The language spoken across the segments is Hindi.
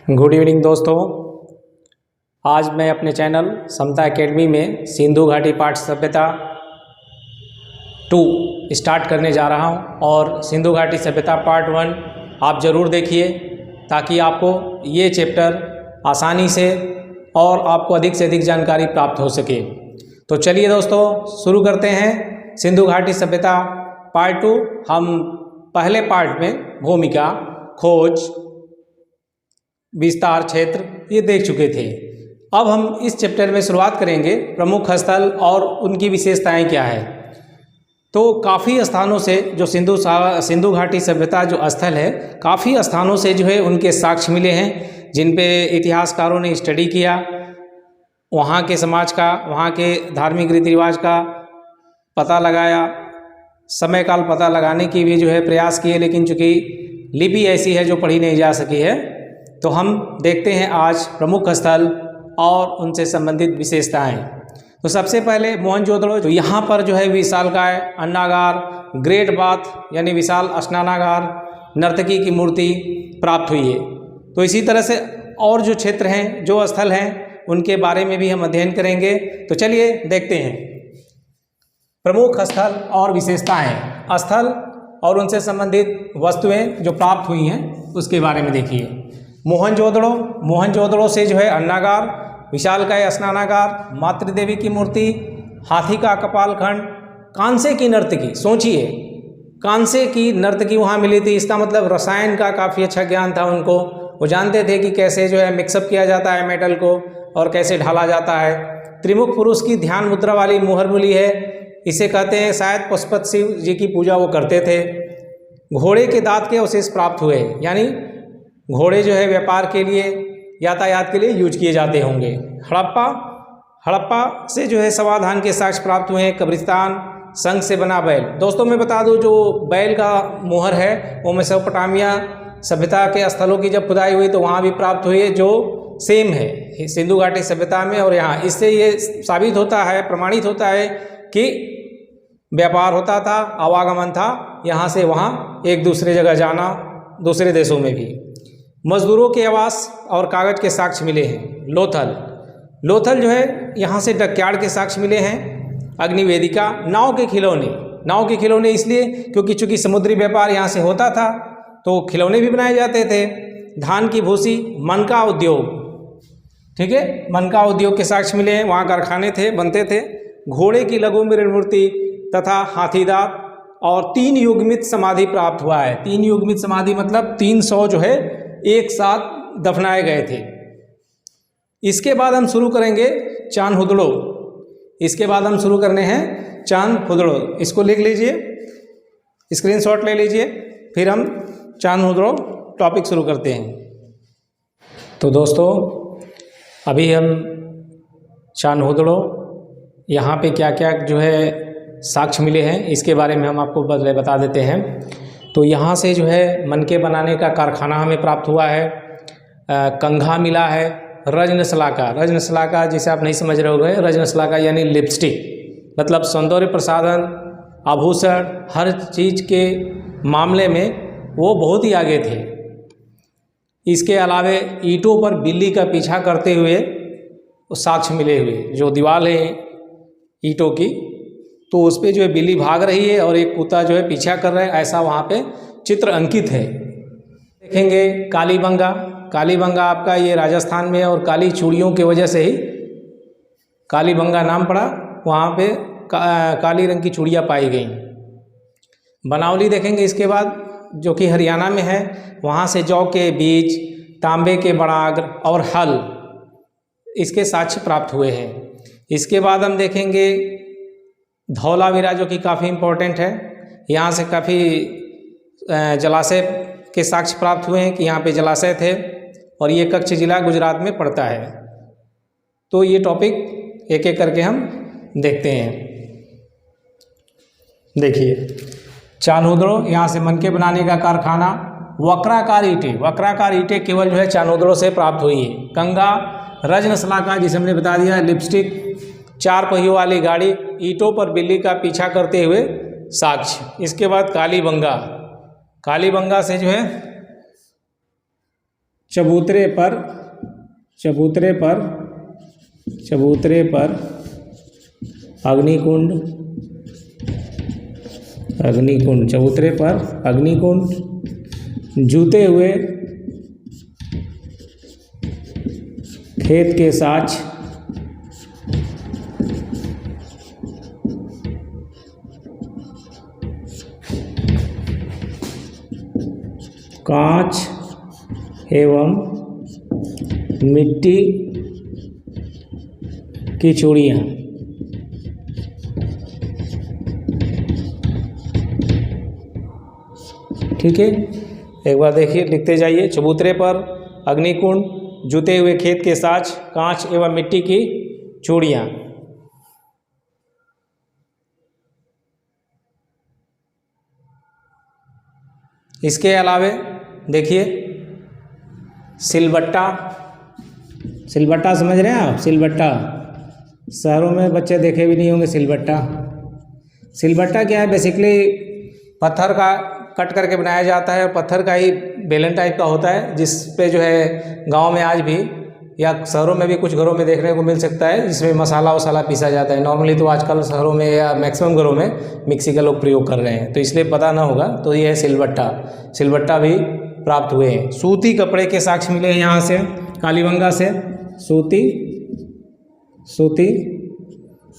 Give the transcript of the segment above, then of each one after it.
गुड इवनिंग दोस्तों। आज मैं अपने चैनल समता एकेडमी में सिंधु घाटी पाठ सभ्यता 2 स्टार्ट करने जा रहा हूं और सिंधु घाटी सभ्यता पार्ट 1 आप ज़रूर देखिए ताकि आपको ये चैप्टर आसानी से और आपको अधिक से अधिक जानकारी प्राप्त हो सके। तो चलिए दोस्तों शुरू करते हैं सिंधु घाटी सभ्यता पार्ट 2। हम पहले पार्ट में भूमिका, खोज, विस्तार, क्षेत्र ये देख चुके थे। अब हम इस चैप्टर में शुरुआत करेंगे प्रमुख स्थल और उनकी विशेषताएं क्या है। तो काफ़ी स्थानों से जो सिंधु घाटी सभ्यता जो स्थल है, काफ़ी स्थानों से जो है उनके साक्ष्य मिले हैं जिन पे इतिहासकारों ने स्टडी किया, वहाँ के समाज का, वहाँ के धार्मिक रीति रिवाज का पता लगाया, समय काल पता लगाने की भी जो है प्रयास किए, लेकिन चूँकि लिपि ऐसी है जो पढ़ी नहीं जा सकी है। तो हम देखते हैं आज प्रमुख स्थल और उनसे संबंधित विशेषताएं। तो सबसे पहले मोहनजोदड़ो, तो यहाँ पर जो है विशालकाय अन्नागार, ग्रेट बाथ यानी विशाल स्नानागार, नर्तकी की मूर्ति प्राप्त हुई है। तो इसी तरह से और जो क्षेत्र हैं, जो स्थल हैं, उनके बारे में भी हम अध्ययन करेंगे। तो चलिए देखते हैं प्रमुख स्थल और विशेषताएं। स्थल और उनसे संबंधित वस्तुएं जो प्राप्त हुई हैं उसके बारे में देखिए। मोहनजोदड़ो से जो है अन्नागार, विशालकाय स्नानागार, मातृदेवी की मूर्ति, हाथी का कपालखंड, कांसे की नर्तकी। सोचिए, कांसे की नर्तकी वहाँ मिली थी। इसका मतलब रसायन का काफ़ी अच्छा ज्ञान था उनको। वो जानते थे कि कैसे जो है मिक्सअप किया जाता है मेटल को और कैसे ढाला जाता है। त्रिमुख पुरुष की ध्यान मुद्रा वाली मुहर मिली है, इसे कहते हैं। शायद पशुपति शिव जी की पूजा वो करते थे। घोड़े के दांत के अवशेष प्राप्त हुए, यानी घोड़े जो है व्यापार के लिए, यातायात के लिए यूज किए जाते होंगे। हड़प्पा से जो है समाधान के साक्ष्य प्राप्त हुए हैं। कब्रिस्तान, संग से बना बैल। दोस्तों मैं बता दूं, जो बैल का मुहर है वो मेसोपोटामिया सभ्यता के स्थलों की जब खुदाई हुई तो वहाँ भी प्राप्त हुई है, जो सेम है सिंधु घाटी सभ्यता में और यहाँ। इससे ये साबित होता है, प्रमाणित होता है कि व्यापार होता था, आवागमन था, यहाँ से वहाँ एक दूसरे जगह जाना, दूसरे देशों में भी। मजदूरों के आवास और कागज के साक्ष्य मिले हैं। लोथल जो है यहाँ से डकयार्ड के साक्ष्य मिले हैं। अग्निवेदिका, नाव के खिलौने इसलिए क्योंकि चूंकि समुद्री व्यापार यहाँ से होता था तो खिलौने भी बनाए जाते थे। धान की भूसी, मनका उद्योग, ठीक है, मनका उद्योग के साक्ष्य मिले हैं, वहाँ कारखाने थे, बनते थे। घोड़े की लघु मृण मूर्ति तथा हाथीदांत और 3 युग्मित समाधि प्राप्त हुआ है। 3 युग्मित समाधि मतलब 300 जो है एक साथ दफनाए गए थे। इसके बाद हम शुरू करेंगे चान्हुदड़ो। इसके बाद हम शुरू करने हैं चान्हुदड़ो। इसको लिख लीजिए, स्क्रीनशॉट ले लीजिए, फिर हम चान्हुदड़ो टॉपिक शुरू करते हैं। तो दोस्तों अभी हम चान्हुदड़ो, यहाँ पे क्या क्या जो है साक्ष्य मिले हैं इसके बारे में हम आपको बता देते हैं। तो यहाँ से जो है मनके बनाने का कारखाना हमें प्राप्त हुआ है। कंघा मिला है। रजनशलाका जिसे आप नहीं समझ रहे होंगे, रजनशलाका यानी लिपस्टिक, मतलब सौंदर्य प्रसाधन, आभूषण, हर चीज़ के मामले में वो बहुत ही आगे थे। इसके अलावे ईंटों पर बिल्ली का पीछा करते हुए साक्ष्य मिले हुए, जो दीवार है ईंटों की, तो उस पर जो है बिल्ली भाग रही है और एक कुत्ता जो है पीछा कर रहा है, ऐसा वहाँ पे चित्र अंकित है। देखेंगे कालीबंगा आपका ये राजस्थान में है और काली चूड़ियों की वजह से ही कालीबंगा नाम पड़ा। वहाँ पे काली रंग की चूड़ियाँ पाई गई। बनावली देखेंगे इसके बाद, जो कि हरियाणा में है। वहाँ से जौ के बीज, तांबे के बड़ाग्र और हल, इसके साक्ष्य प्राप्त हुए हैं। इसके बाद हम देखेंगे धौलावीरा, जो कि काफ़ी इम्पोर्टेंट है। यहाँ से काफ़ी जलाशय के साक्ष्य प्राप्त हुए हैं कि यहाँ पे जलाशय थे और ये कच्छ जिला गुजरात में पड़ता है। तो ये टॉपिक एक एक करके हम देखते हैं। देखिए चान्हुदड़ो, यहाँ से मनके बनाने का कारखाना। वक्राकार ईंटें केवल जो है चान्हुदड़ो से प्राप्त हुई है। कंगा, रजनशलाका जिसे हमने बता दिया, लिपस्टिक, 4 पहियों वाली गाड़ी, ईंटों पर बिल्ली का पीछा करते हुए साक्ष्य। इसके बाद कालीबंगा से जो है चबूतरे पर अग्निकुंड, चबूतरे पर अग्निकुंड, जूते हुए खेत के साच, कांच एवं मिट्टी की चूड़ियाँ। ठीक है, एक बार देखिए, लिखते जाइए। चबूतरे पर अग्निकुंड, जूते हुए खेत के साच, कांच एवं मिट्टी की चूड़ियाँ। इसके अलावे देखिए सिलबट्टा समझ रहे हैं आप? सिलबट्टा शहरों में बच्चे देखे भी नहीं होंगे। सिलबट्टा क्या है? बेसिकली पत्थर का कट करके बनाया जाता है और पत्थर का ही बेलन टाइप का होता है, जिस पे जो है गांव में आज भी या शहरों में भी कुछ घरों में देखने को मिल सकता है, जिसमें मसाला वसाला पीसा जाता है। नॉर्मली तो आजकल शहरों में या मैक्सिमम घरों में मिक्सी का लोग प्रयोग कर रहे हैं, तो इसलिए पता ना होगा। तो ये है सिलबट्टा भी प्राप्त हुए हैं। सूती कपड़े के साक्ष्य मिले हैं यहाँ से, कालीबंगा से सूती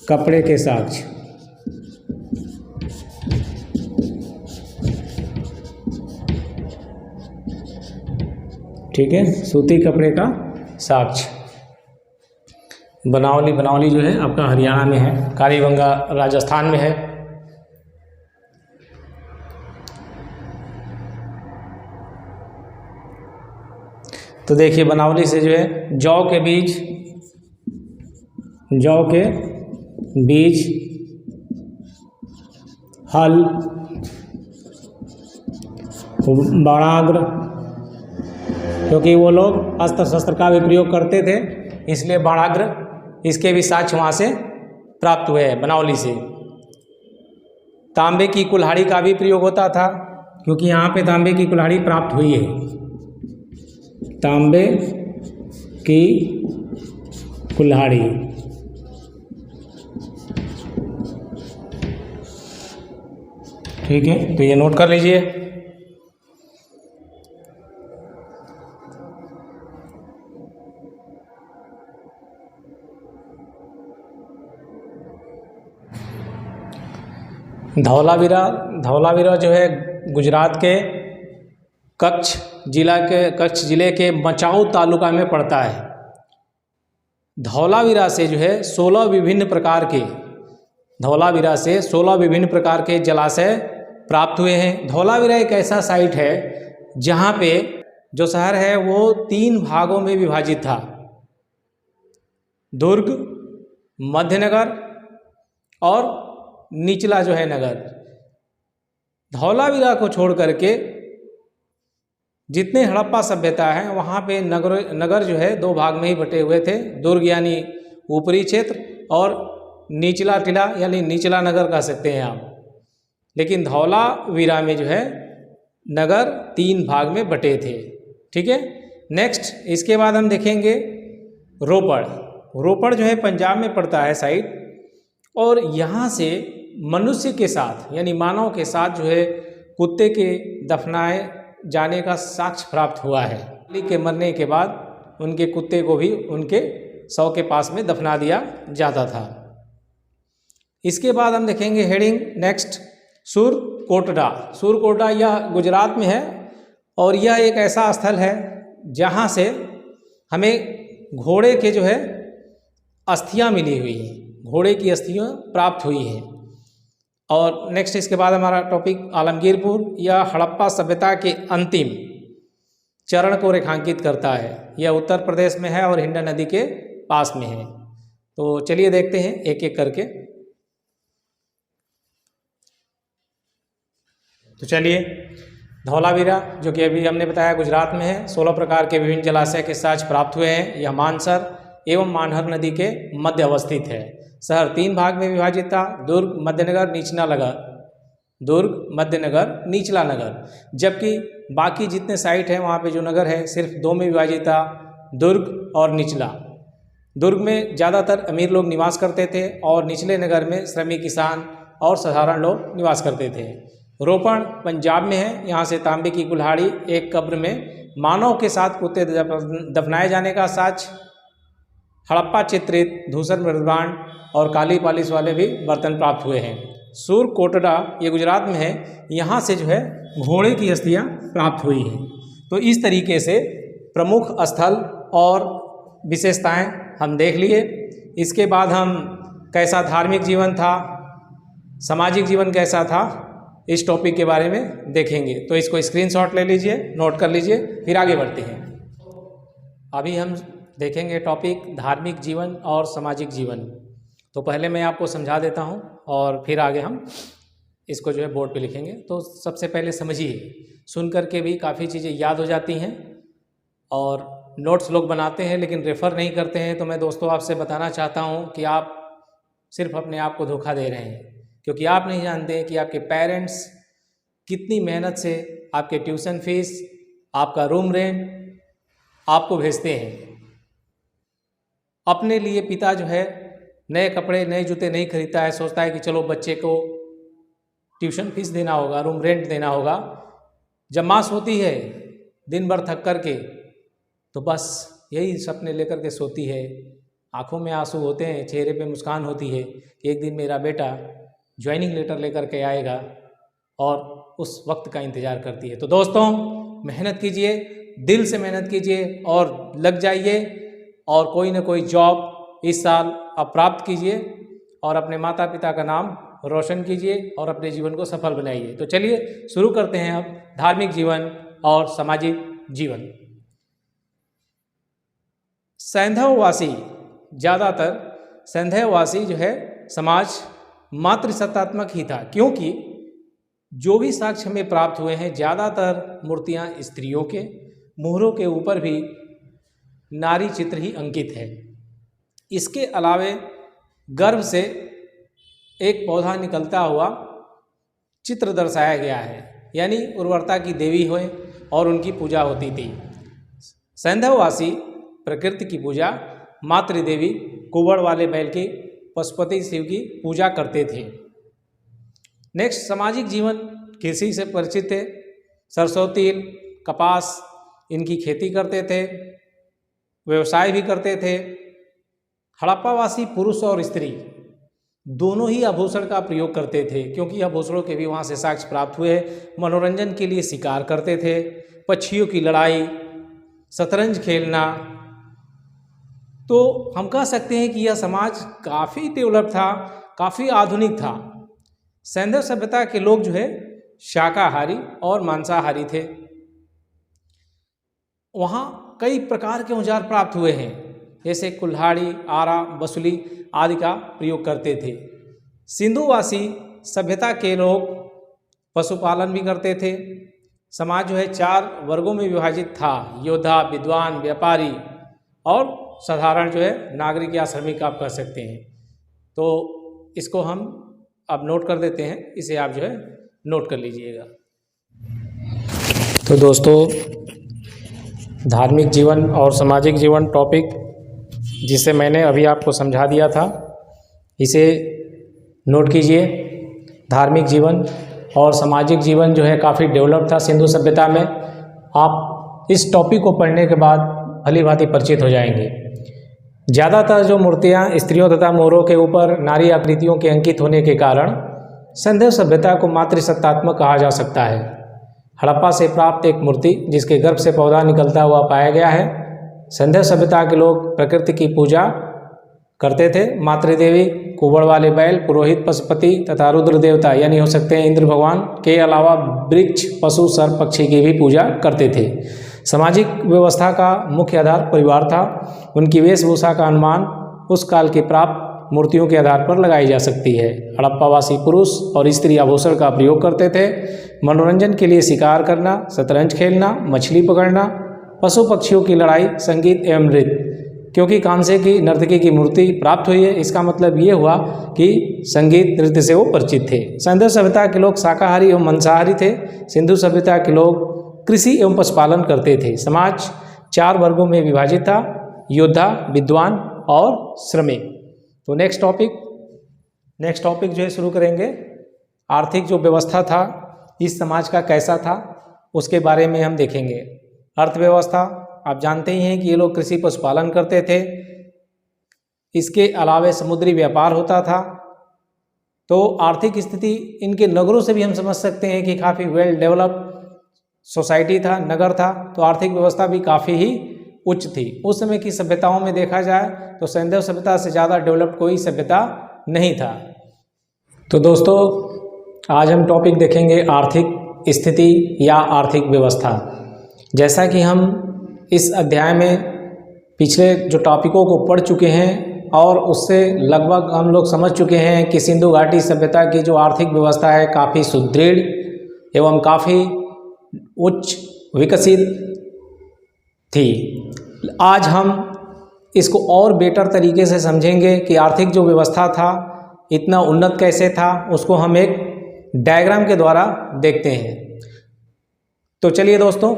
कपड़े के साक्ष्य। ठीक है, सूती कपड़े का साक्ष्य। बनावली जो है आपका हरियाणा में है, कालीबंगा राजस्थान में है। तो देखिए बनावली से जो है जौ के बीज, हल, बाणाग्र, क्योंकि वो लोग अस्त्र शस्त्र का भी प्रयोग करते थे, इसलिए बाणाग्र, इसके भी साक्ष्य वहाँ से प्राप्त हुए हैं बनावली से। तांबे की कुल्हाड़ी का भी प्रयोग होता था, क्योंकि यहाँ पे तांबे की कुल्हाड़ी प्राप्त हुई है। तांबे की कुल्हाड़ी, ठीक है, तो ये नोट कर लीजिए। धौलावीरा जो है गुजरात के कच्छ जिले के मचाऊ तालुका में पड़ता है। धौलावीरा से जो है 16 विभिन्न प्रकार के जलाशय प्राप्त हुए हैं। धौलावीरा एक ऐसा साइट है जहाँ पे जो शहर है वो 3 भागों में विभाजित था। दुर्ग, मध्यनगर और निचला जो है नगर। धौलावीरा को छोड़ करके जितने हड़प्पा सभ्यता है वहाँ पे नगर जो है 2 भाग में ही बटे हुए थे। दुर्ग यानी ऊपरी क्षेत्र और निचला टिला यानी निचला नगर कह सकते हैं आप। लेकिन धौलावीरा में जो है नगर 3 भाग में बटे थे। ठीक है, नेक्स्ट इसके बाद हम देखेंगे रोपड़ जो है पंजाब में पड़ता है साइड, और यहाँ से मनुष्य के साथ यानी मानव के साथ जो है कुत्ते के दफनाए जाने का साक्ष्य प्राप्त हुआ है। अली के मरने के बाद उनके कुत्ते को भी उनके शव के पास में दफना दिया जाता था। इसके बाद हम देखेंगे हेडिंग नेक्स्ट सुरकोटडा यह गुजरात में है, और यह एक ऐसा स्थल है जहाँ से हमें घोड़े के जो है अस्थियाँ मिली हुई हैं, घोड़े की अस्थियाँ प्राप्त हुई हैं। और नेक्स्ट इसके बाद हमारा टॉपिक आलमगीरपुर या हड़प्पा सभ्यता के अंतिम चरण को रेखांकित करता है। यह उत्तर प्रदेश में है और हिंडा नदी के पास में है। तो चलिए देखते हैं एक एक करके। तो चलिए, धौलावीरा जो कि अभी हमने बताया गुजरात में है, 16 प्रकार के विभिन्न जलाशय के साक्ष्य प्राप्त हुए हैं। यह मानसर एवं मानहर नदी के मध्य अवस्थित है। शहर 3 भाग में विभाजित था, दुर्ग, मध्यनगर, निचला नगर। दुर्ग, मध्यनगर, निचला नगर। जबकि बाकी जितने साइट हैं वहाँ पे जो नगर है सिर्फ 2 में विभाजित था, दुर्ग और निचला। दुर्ग में ज़्यादातर अमीर लोग निवास करते थे और निचले नगर में श्रमिक, किसान और साधारण लोग निवास करते थे। रोपण पंजाब में है। यहाँ से तांबे की कुल्हाड़ी, एक कब्र में मानव के साथ कुत्ते दफनाए जाने का साक्ष्य, हड़प्पा चित्रित धूसर मृदभांड और काली पालिश वाले भी बर्तन प्राप्त हुए हैं। सूर कोटड़ा ये गुजरात में है, यहाँ से जो है घोड़े की अस्थियाँ प्राप्त हुई हैं। तो इस तरीके से प्रमुख स्थल और विशेषताएं हम देख लिए। इसके बाद हम कैसा धार्मिक जीवन था, सामाजिक जीवन कैसा था, इस टॉपिक के बारे में देखेंगे। तो इसको स्क्रीनशॉट ले लीजिए, नोट कर लीजिए, फिर आगे बढ़ते हैं। अभी हम देखेंगे टॉपिक धार्मिक जीवन और सामाजिक जीवन। तो पहले मैं आपको समझा देता हूं और फिर आगे हम इसको जो है बोर्ड पे लिखेंगे। तो सबसे पहले समझिए, सुन कर के भी काफ़ी चीज़ें याद हो जाती हैं और नोट्स लोग बनाते हैं लेकिन रेफ़र नहीं करते हैं। तो मैं दोस्तों आपसे बताना चाहता हूं कि आप सिर्फ अपने आप को धोखा दे रहे हैं, क्योंकि आप नहीं जानते कि आपके पेरेंट्स कितनी मेहनत से आपके ट्यूशन फीस, आपका रूम रेंट आपको भेजते हैं। अपने लिए पिता जो है नए कपड़े, नए जूते नहीं खरीदता है, सोचता है कि चलो बच्चे को ट्यूशन फीस देना होगा, रूम रेंट देना होगा। जब मास होती है दिन भर थक कर के, तो बस यही सपने लेकर के सोती है। आंखों में आंसू होते हैं, चेहरे पे मुस्कान होती है कि एक दिन मेरा बेटा ज्वाइनिंग लेटर लेकर के आएगा, और उस वक्त का इंतज़ार करती है। तो दोस्तों मेहनत कीजिए, दिल से मेहनत कीजिए और लग जाइए, और कोई ना कोई जॉब इस साल आप प्राप्त कीजिए और अपने माता पिता का नाम रोशन कीजिए और अपने जीवन को सफल बनाइए। तो चलिए शुरू करते हैं अब धार्मिक जीवन और सामाजिक जीवन। सैंधववासी, ज़्यादातर सैंधववासी जो है समाज मातृसत्तात्मक ही था, क्योंकि जो भी साक्ष्य हमें प्राप्त हुए हैं ज़्यादातर मूर्तियाँ स्त्रियों के, मुहरों के ऊपर भी नारी चित्र ही अंकित है। इसके अलावे गर्भ से एक पौधा निकलता हुआ चित्र दर्शाया गया है, यानी उर्वरता की देवी हुए और उनकी पूजा होती थी। सैंधववासी प्रकृति की पूजा, मातृदेवी, कुबड़ वाले बैल की, पशुपति शिव की पूजा करते थे। नेक्स्ट, सामाजिक जीवन। कृषि से परिचित थे, सरसों, तिल, कपास इनकी खेती करते थे, व्यवसाय भी करते थे। हड़प्पावासी पुरुष और स्त्री दोनों ही आभूषण का प्रयोग करते थे, क्योंकि आभूषणों के भी वहाँ से साक्ष्य प्राप्त हुए। मनोरंजन के लिए शिकार करते थे, पक्षियों की लड़ाई, शतरंज खेलना। तो हम कह सकते हैं कि यह समाज काफ़ी डेवलप था, काफ़ी आधुनिक था। सैंधव सभ्यता के लोग जो है शाकाहारी और मांसाहारी थे। वहाँ कई प्रकार के औजार प्राप्त हुए हैं, जैसे कुल्हाड़ी, आरा, बसुली आदि का प्रयोग करते थे। सिंधुवासी सभ्यता के लोग पशुपालन भी करते थे। समाज जो है 4 वर्गों में विभाजित था, योद्धा, विद्वान, व्यापारी और साधारण जो है नागरिक या श्रमिक आप कह सकते हैं। तो इसको हम अब नोट कर देते हैं, इसे आप जो है नोट कर लीजिएगा। तो दोस्तों धार्मिक जीवन और सामाजिक जीवन टॉपिक जिसे मैंने अभी आपको समझा दिया था, इसे नोट कीजिए। धार्मिक जीवन और सामाजिक जीवन जो है काफ़ी डेवलप था सिंधु सभ्यता में। आप इस टॉपिक को पढ़ने के बाद भली भांति परिचित हो जाएंगे। ज़्यादातर जो मूर्तियाँ स्त्रियों तथा मोरों के ऊपर नारी आकृतियों के अंकित होने के कारण सैंधव सभ्यता को मातृसत्तात्मक कहा जा सकता है। हड़प्पा से प्राप्त एक मूर्ति जिसके गर्भ से पौधा निकलता हुआ पाया गया है। सैंधव सभ्यता के लोग प्रकृति की पूजा करते थे। मातृदेवी, कुबड़ वाले बैल, पुरोहित, पशुपति तथा रुद्र देवता यानी हो सकते हैं इंद्र भगवान के अलावा वृक्ष, पशु, सर्प, पक्षी की भी पूजा करते थे। सामाजिक व्यवस्था का मुख्य आधार परिवार था। उनकी वेशभूषा का अनुमान उस काल की प्राप्त मूर्तियों के आधार पर लगाई जा सकती है। हड़प्पावासी पुरुष और स्त्री आभूषण का प्रयोग करते थे। मनोरंजन के लिए शिकार करना, शतरंज खेलना, मछली पकड़ना, पशु पक्षियों की लड़ाई, संगीत एवं नृत्य क्योंकि कांसे की नर्तकी की मूर्ति प्राप्त हुई है, इसका मतलब ये हुआ कि संगीत नृत्य से वो परिचित थे। सिंधु सभ्यता के लोग शाकाहारी एवं मांसाहारी थे। सिंधु सभ्यता के लोग कृषि एवं पशुपालन करते थे। समाज 4 वर्गों में विभाजित था, योद्धा, विद्वान और श्रमिक। तो नेक्स्ट टॉपिक जो है शुरू करेंगे। आर्थिक जो व्यवस्था था इस समाज का कैसा था उसके बारे में हम देखेंगे। अर्थव्यवस्था, आप जानते ही हैं कि ये लोग कृषि पशुपालन करते थे। इसके अलावा समुद्री व्यापार होता था। तो आर्थिक स्थिति इनके नगरों से भी हम समझ सकते हैं कि काफ़ी वेल डेवलप्ड सोसाइटी था, नगर था। तो आर्थिक व्यवस्था भी काफ़ी ही उच्च थी। उस समय की सभ्यताओं में देखा जाए तो सिंधु सभ्यता से ज़्यादा डेवलप्ड कोई सभ्यता नहीं था। तो दोस्तों आज हम टॉपिक देखेंगे आर्थिक स्थिति या आर्थिक व्यवस्था। जैसा कि हम इस अध्याय में पिछले जो टॉपिकों को पढ़ चुके हैं और उससे लगभग हम लोग समझ चुके हैं कि सिंधु घाटी सभ्यता की जो आर्थिक व्यवस्था है काफ़ी सुदृढ़ एवं काफ़ी उच्च विकसित थी। आज हम इसको और बेटर तरीके से समझेंगे कि आर्थिक जो व्यवस्था था इतना उन्नत कैसे था, उसको हम एक डायग्राम के द्वारा देखते हैं। तो चलिए दोस्तों,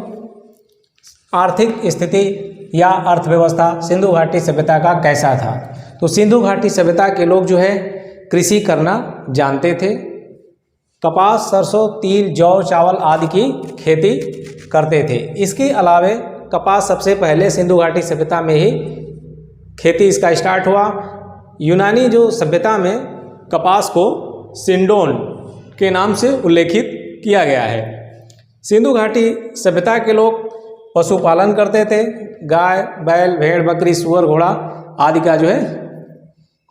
आर्थिक स्थिति या अर्थव्यवस्था सिंधु घाटी सभ्यता का कैसा था। तो सिंधु घाटी सभ्यता के लोग जो है कृषि करना जानते थे। कपास, सरसों, तिल, जौ, चावल आदि की खेती करते थे। इसके अलावे कपास सबसे पहले सिंधु घाटी सभ्यता में ही खेती इसका स्टार्ट हुआ। यूनानी जो सभ्यता में कपास को सिंडोन के नाम से उल्लेखित किया गया है। सिंधु घाटी सभ्यता के लोग पशुपालन करते थे। गाय, बैल, भेड़, बकरी, सुअर, घोड़ा आदि का जो है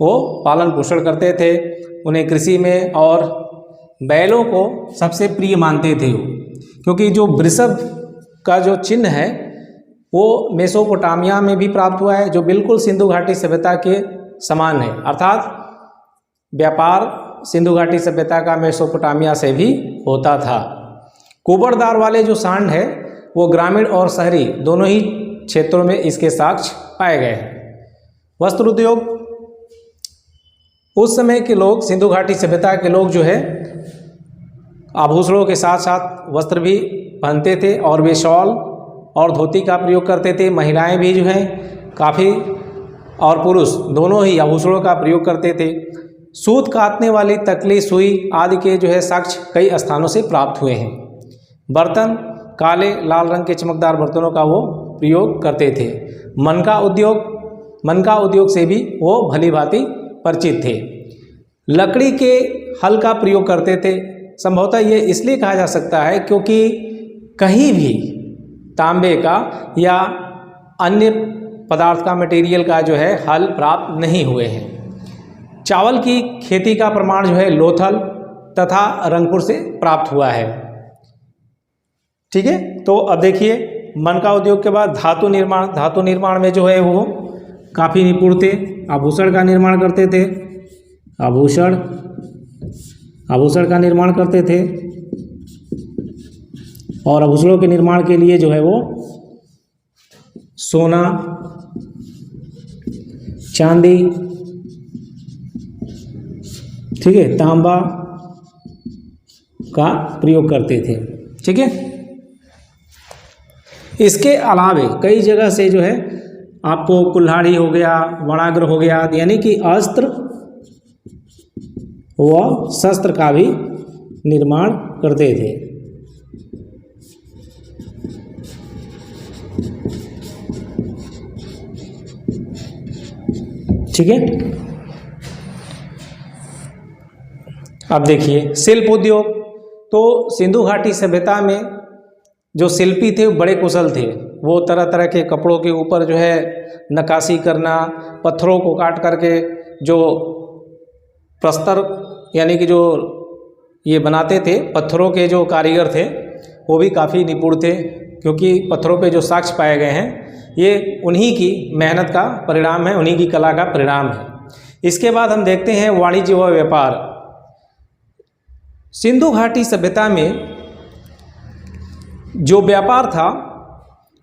वो पालन पोषण करते थे। उन्हें कृषि में और बैलों को सबसे प्रिय मानते थे वो, क्योंकि जो वृषभ का जो चिन्ह है वो मेसोपोटामिया में भी प्राप्त हुआ है, जो बिल्कुल सिंधु घाटी सभ्यता के समान है। अर्थात व्यापार सिंधु घाटी सभ्यता का मेसोपोटामिया से भी होता था। कुबड़दार वाले जो सांड है वो ग्रामीण और शहरी दोनों ही क्षेत्रों में इसके साक्ष्य पाए गए हैं। वस्त्र उद्योग, उस समय के लोग सिंधु घाटी सभ्यता के लोग जो है आभूषणों के साथ साथ वस्त्र भी पहनते थे और वे शॉल और धोती का प्रयोग करते थे। महिलाएं भी जो है काफ़ी और पुरुष दोनों ही आभूषणों का प्रयोग करते थे। सूत काटने वाली तकली, सुई आदि के जो है साक्ष्य कई स्थानों से प्राप्त हुए हैं। बर्तन, काले लाल रंग के चमकदार बर्तनों का वो प्रयोग करते थे। मनका उद्योग से भी वो भली भांति परिचित थे। लकड़ी के हल का प्रयोग करते थे। संभवतः ये इसलिए कहा जा सकता है क्योंकि कहीं भी तांबे का या अन्य पदार्थ का मटेरियल का जो है हल प्राप्त नहीं हुए हैं। चावल की खेती का प्रमाण जो है लोथल तथा रंगपुर से प्राप्त हुआ है। ठीक है, तो अब देखिए मनका उद्योग के बाद धातु निर्माण में जो है वो काफ़ी निपुण थे। आभूषण का निर्माण करते थे। आभूषण का निर्माण करते थे और आभूषणों के निर्माण के लिए जो है वो सोना, चांदी, ठीक है, तांबा का प्रयोग करते थे। ठीक है, इसके अलावे कई जगह से जो है आपको कुल्हाड़ी हो गया, वणाग्र हो गया, यानी कि अस्त्र व शस्त्र का भी निर्माण करते थे। ठीक है, अब देखिए शिल्प उद्योग। तो सिंधु घाटी सभ्यता में जो शिल्पी थे वो बड़े कुशल थे। वो तरह तरह के कपड़ों के ऊपर जो है नक्काशी करना, पत्थरों को काट करके जो प्रस्तर यानी कि जो ये बनाते थे, पत्थरों के जो कारीगर थे वो भी काफ़ी निपुण थे, क्योंकि पत्थरों पे जो साक्ष्य पाए गए हैं ये उन्हीं की मेहनत का परिणाम है, उन्हीं की कला का परिणाम है। इसके बाद हम देखते हैं वाणिज्य व व्यापार। सिंधु घाटी सभ्यता में जो व्यापार था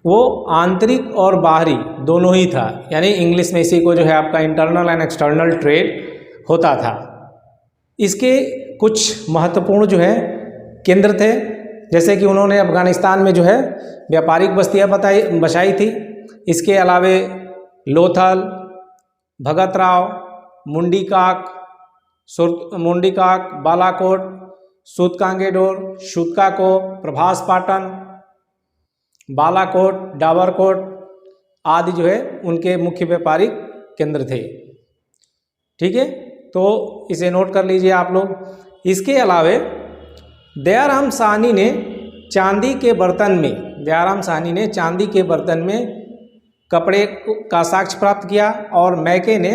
वो आंतरिक और बाहरी दोनों ही था, यानी इंग्लिश में इसी को जो है आपका इंटरनल एंड एक्सटर्नल ट्रेड होता था। इसके कुछ महत्वपूर्ण जो है केंद्र थे, जैसे कि उन्होंने अफगानिस्तान में जो है व्यापारिक बस्तियां बसाई थी। इसके अलावे लोथल, भगतराव, मुंडीकाक, बालाकोट, सूतकांगेडोर, शुतकाको, प्रभास पाटन, बालाकोट, डाबरकोट आदि जो है उनके मुख्य व्यापारिक केंद्र थे। ठीक है, तो इसे नोट कर लीजिए आप लोग। इसके अलावे दयाराम साहनी ने चांदी के बर्तन में कपड़े का साक्ष्य प्राप्त किया और मैके ने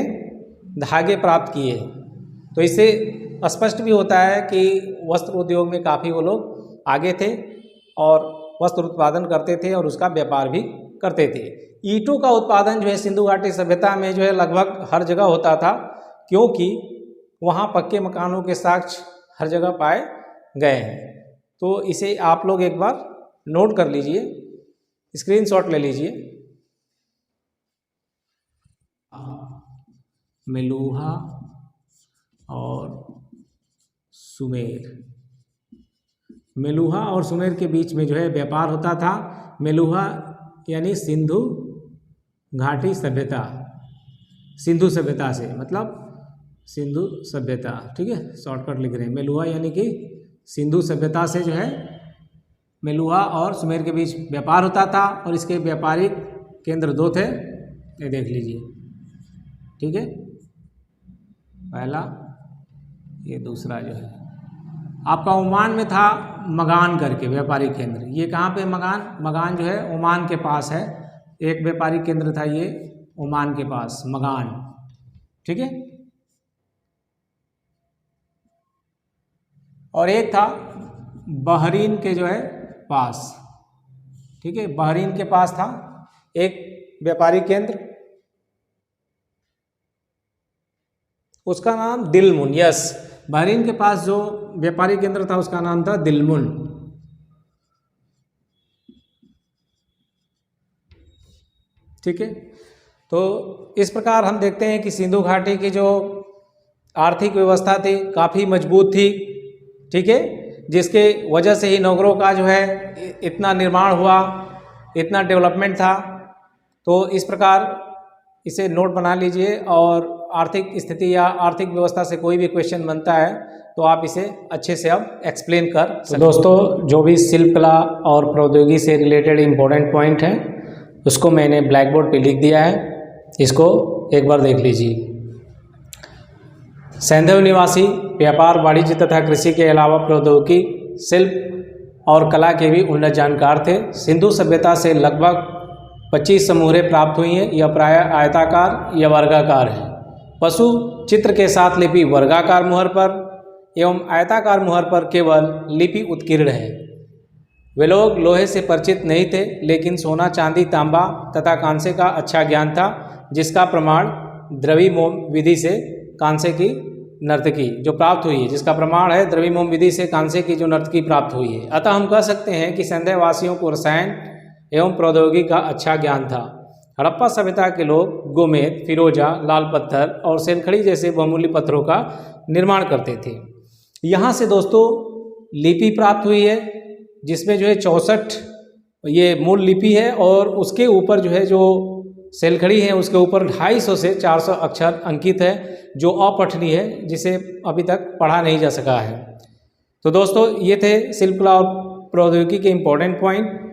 धागे प्राप्त किए। तो इससे स्पष्ट भी होता है कि वस्त्र उद्योग में काफ़ी वो लोग आगे थे और वस्त्र उत्पादन करते थे और उसका व्यापार भी करते थे। ईंटों का उत्पादन जो है सिंधु घाटी सभ्यता में जो है लगभग हर जगह होता था, क्योंकि वहाँ पक्के मकानों के साक्ष्य हर जगह पाए गए हैं। तो इसे आप लोग एक बार नोट कर लीजिए, स्क्रीनशॉट ले लीजिए। मेलुहा और सुमेर के बीच में जो है व्यापार होता था। मेलुहा यानी सिंधु घाटी सभ्यता, सिंधु सभ्यता से मतलब सिंधु सभ्यता, ठीक है, शॉर्टकट लिख रहे हैं। मेलुहा यानी कि सिंधु सभ्यता से जो है मेलुहा और सुमेर के बीच व्यापार होता था और इसके व्यापारिक केंद्र दो थे, ये देख लीजिए। ठीक है, पहला, ये दूसरा जो है आपका ओमान में था मगान करके व्यापारिक केंद्र। ये कहाँ पे मगान जो है ओमान के पास है। एक व्यापारिक केंद्र था ये ओमान के पास, मगान। ठीक है, और एक था बहरीन के जो है पास। ठीक है, बहरीन के पास था एक व्यापारिक केंद्र, उसका नाम दिलमुन। यस, बहरीन के पास जो व्यापारिक केंद्र था उसका नाम था दिलमुन। ठीक है, तो इस प्रकार हम देखते हैं कि सिंधु घाटी की जो आर्थिक व्यवस्था थी काफ़ी मजबूत थी। ठीक है, जिसके वजह से ही नगरों का जो है इतना निर्माण हुआ, इतना डेवलपमेंट था। तो इस प्रकार इसे नोट बना लीजिए और आर्थिक स्थिति या आर्थिक व्यवस्था से कोई भी क्वेश्चन बनता है तो आप इसे अच्छे से अब एक्सप्लेन कर सकते। तो दोस्तों, जो भी शिल्प कला और प्रौद्योगिकी से रिलेटेड इम्पोर्टेंट पॉइंट हैं उसको मैंने ब्लैक बोर्ड पर लिख दिया है, इसको एक बार देख लीजिए। सैंधव निवासी व्यापार, वाणिज्य तथा कृषि के अलावा प्रौद्योगिकी, शिल्प और कला के भी उन्नत जानकार थे। सिंधु सभ्यता से लगभग 25 समूहें प्राप्त हुई हैं। यह प्रायः आयताकार या वर्गाकार है। पशु चित्र के साथ लिपि वर्गाकार मुहर पर एवं आयताकार मुहर पर केवल लिपि उत्कीर्ण है। वे लोग लोहे से परिचित नहीं थे, लेकिन सोना, चांदी, तांबा तथा कांसे का अच्छा ज्ञान था, जिसका प्रमाण द्रविमोम विधि से कांसे की नर्तकी जो प्राप्त हुई है, जिसका प्रमाण है द्रविमोम विधि से कांसे की जो नर्तकी प्राप्त हुई है। अतः हम कह सकते हैं कि सैंधव वासियों को रसायन एवं प्रौद्योगिकी का अच्छा ज्ञान था। हड़प्पा सभ्यता के लोग गोमेद, फिरोजा, लाल पत्थर और सेलखड़ी जैसे बहुमूल्य पत्थरों का निर्माण करते थे। यहाँ से दोस्तों लिपि प्राप्त हुई है, जिसमें जो है 64 ये मूल लिपि है और उसके ऊपर जो है जो सेलखड़ी है उसके ऊपर 250 से 400 अक्षर अंकित है, जो अपठनीय है, जिसे अभी तक पढ़ा नहीं जा सका है। तो दोस्तों, ये थे शिल्पकला और प्रौद्योगिकी के इम्पोर्टेंट पॉइंट।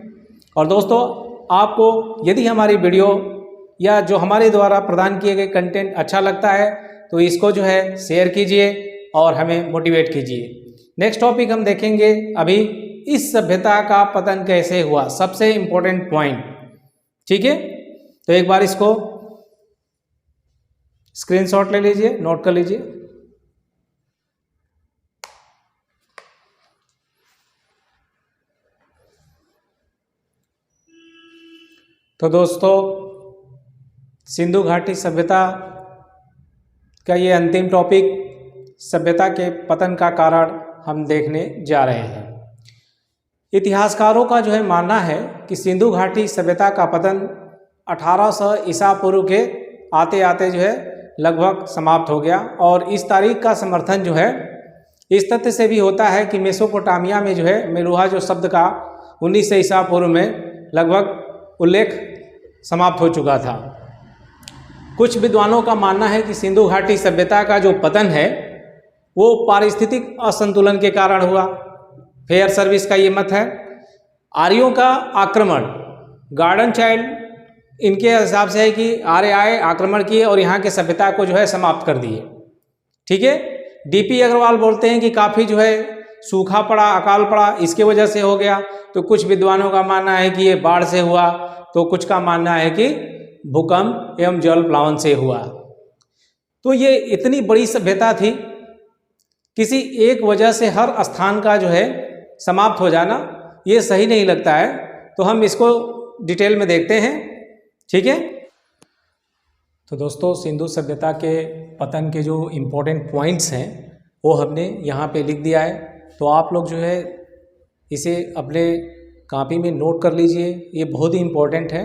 और दोस्तों, आपको यदि हमारी वीडियो या जो हमारे द्वारा प्रदान किए गए कंटेंट अच्छा लगता है तो इसको जो है शेयर कीजिए और हमें मोटिवेट कीजिए। नेक्स्ट टॉपिक हम देखेंगे अभी, इस सभ्यता का पतन कैसे हुआ, सबसे इम्पोर्टेंट पॉइंट। ठीक है, तो एक बार इसको स्क्रीनशॉट ले लीजिए, नोट कर लीजिए। तो दोस्तों, सिंधु घाटी सभ्यता का ये अंतिम टॉपिक, सभ्यता के पतन का कारण हम देखने जा रहे हैं। इतिहासकारों का जो है मानना है कि सिंधु घाटी सभ्यता का पतन 1800 ईसा पूर्व के आते आते जो है लगभग समाप्त हो गया। और इस तारीख का समर्थन जो है इस तथ्य से भी होता है कि मेसोपोटामिया में जो है मेलुहा जो शब्द का 1900 ईसा पूर्व में लगभग उल्लेख समाप्त हो चुका था। कुछ विद्वानों का मानना है कि सिंधु घाटी सभ्यता का जो पतन है वो पारिस्थितिक असंतुलन के कारण हुआ। फेयर सर्विस का ये मत है। आर्यों का आक्रमण, गार्डन चाइल्ड इनके हिसाब से है कि आर्य आए, आक्रमण किए और यहाँ के सभ्यता को जो है समाप्त कर दिए। ठीक है। डीपी अग्रवाल बोलते हैं कि काफ़ी जो है सूखा पड़ा, अकाल पड़ा, इसके वजह से हो गया। तो कुछ विद्वानों का मानना है कि ये बाढ़ से हुआ, तो कुछ का मानना है कि भूकंप एवं जल प्लावन से हुआ। तो ये इतनी बड़ी सभ्यता थी, किसी एक वजह से हर स्थान का जो है समाप्त हो जाना ये सही नहीं लगता है। तो हम इसको डिटेल में देखते हैं। ठीक है। तो दोस्तों, सिंधु सभ्यता के पतन के जो इम्पोर्टेंट पॉइंट्स हैं वो हमने यहाँ पे लिख दिया है। तो आप लोग जो है इसे अपने कॉपी में नोट कर लीजिए, ये बहुत ही इम्पोर्टेंट है,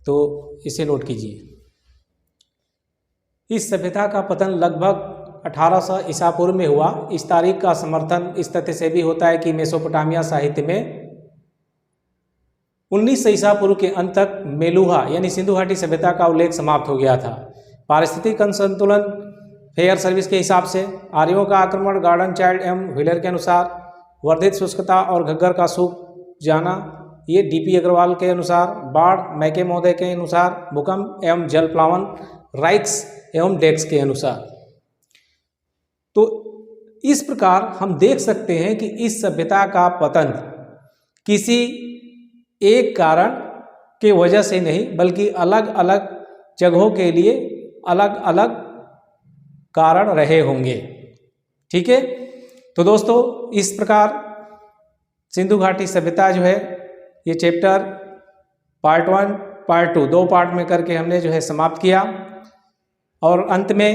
तो इसे नोट कीजिए। इस सभ्यता का पतन लगभग 1800 ईसा पूर्व में हुआ। इस तारीख का समर्थन इस तथ्य से भी होता है कि मेसोपोटामिया साहित्य में 1900 ईसा पूर्व के अंत तक मेलुहा यानी सिंधु घाटी सभ्यता का उल्लेख समाप्त हो गया था। पारिस्थितिक असंतुलन फेयर सर्विस के हिसाब से, आर्यों का आक्रमण, गार्डन चाइल्ड एवं व्हीलर के अनुसार, वर्धित शुष्कता और घग्गर का सूख जाना, ये डीपी अग्रवाल के अनुसार, बाढ़ मैके महोदय के अनुसार, भूकंप एवं जल प्लावन राइक्स एवं डेक्स के अनुसार। तो इस प्रकार हम देख सकते हैं कि इस सभ्यता का पतन किसी एक कारण के वजह से नहीं, बल्कि अलग अलग जगहों के लिए अलग अलग कारण रहे होंगे। ठीक है। तो दोस्तों, इस प्रकार सिंधु घाटी सभ्यता जो है ये चैप्टर पार्ट 1 पार्ट 2 दो पार्ट में करके हमने जो है समाप्त किया। और अंत में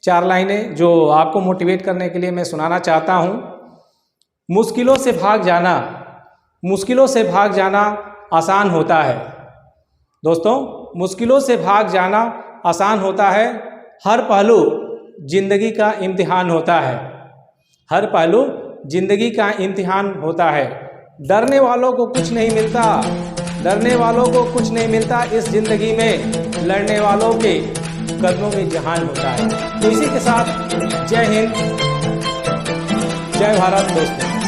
4 लाइनें जो आपको मोटिवेट करने के लिए मैं सुनाना चाहता हूँ। मुश्किलों से भाग जाना, मुश्किलों से भाग जाना आसान होता है। दोस्तों, मुश्किलों से भाग जाना आसान होता है। हर पहलू जिंदगी का इम्तिहान होता है। हर पहलू जिंदगी का इम्तिहान होता है। डरने वालों को कुछ नहीं मिलता, डरने वालों को कुछ नहीं मिलता इस जिंदगी में, लड़ने वालों के कदमों में जहान होता है। तो इसी के साथ जय हिंद, जय भारत दोस्तों।